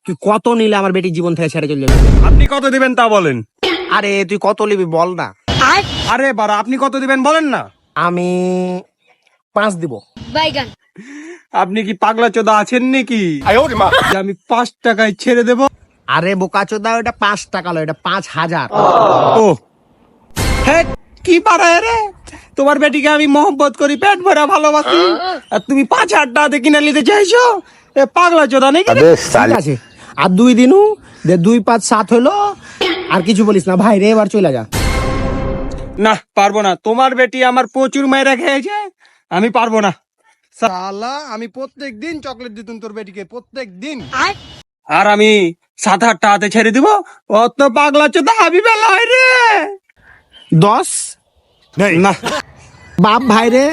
তুই কত নিলে আমার বেটির জীবন থেকে ছেড়ে চলে যাবে? আপনি কত দিবেন তা বলেন। আরে তুই কত নিবি বল না। আরে বাড়া, আপনি কত দিবেন বলেন না। আমি 5 দিব। বাইগান। আপনি কি পাগলা চোদা আছেন নাকি যে আমি 5 টাকায় ছেড়ে দেব? আরে বোকাচোদা, ওটা 5 টাকা লয়, এটা 5000। ও হ্যাঁ, কি পারায় রে, তোমার বেটিকে আমি মহব্বত করি, পেট ভরা ভালোবাসি, আর তুমি 5,000 টাকা কিনে নিতে চাইছো? এ পাগলা চোদা নাকি রে? ঠিক আছে, আর 2 দিনু দে, 2 5 7 হলো। আর কিছু বলিস না ভাই রে, এবার চলে যা। না পারবো না, তোমার বেটি আমার প্রচুর মায়েরা খেয়েছে, আমি পারবো না। শালা আমি প্রত্যেক দিন চকলেট দিতুম তোর বেটিকে, প্রত্যেক দিন। আর আমি 7-8 টাকাতে ছেড়ে দিব? অত পাগলা চোদা আমি বেলা হয় রে। 10 না বাপ ভাই রে,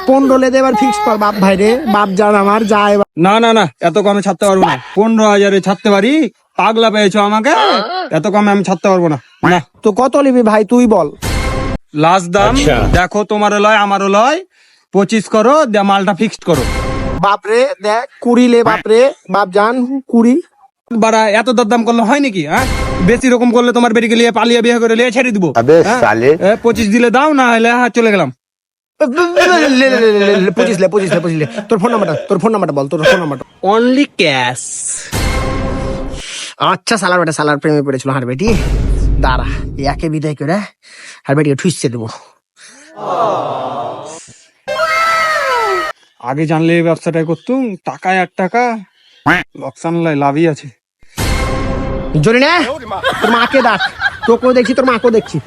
15 লে দে, এবার ফিক্স কর বাপ ভাই রে, বাপ জান আমার যা এবার। না না না, এত কমে ছাড়তে পারবো না। 15,000-এ ছাড়তে পারি? পাগলা পেয়েছো আমাকে, এত কমে আমি ছাড়তে পারবো না। না, তো কত নিবি ভাই তুই বল। লাস্ট দাম দেখো, তোমারও লয় আমারও লয়, 25 করো, দিয়ে মালটা ফিক্সড করো। বাপ রে দেখ 20 লে বাপ রে, বাপ জান 20। বাড়া এত দরদাম করলে হয় নাকি? হ্যাঁ, বেশি রকম করলে তোমার বেটিকে নিয়ে পালিয়ে বিয়ে করে নিয়ে ছেড়ে দিবো। 25 দিলে দাও, না হলে হ্যাঁ চলে গেলাম। 25 লে। তোর ফোন নাম্বারটা বল, তোর ফোন নাম্বারটা। Only cash. আচ্ছা, সালার প্রেমে পড়েছিল হার বেটি। দাঁড়া, একে বিদায় করে হার বেটিকে ঠুসছে দেবো। আগে জানলে এই ব্যবসাটাই করতুম, টাকায় 1 টাকা, লোকসান লাই লাভই আছে। জরি না, তোর মাকে ডাক, তোকেও দেখছি তোর মাকেও দেখছি।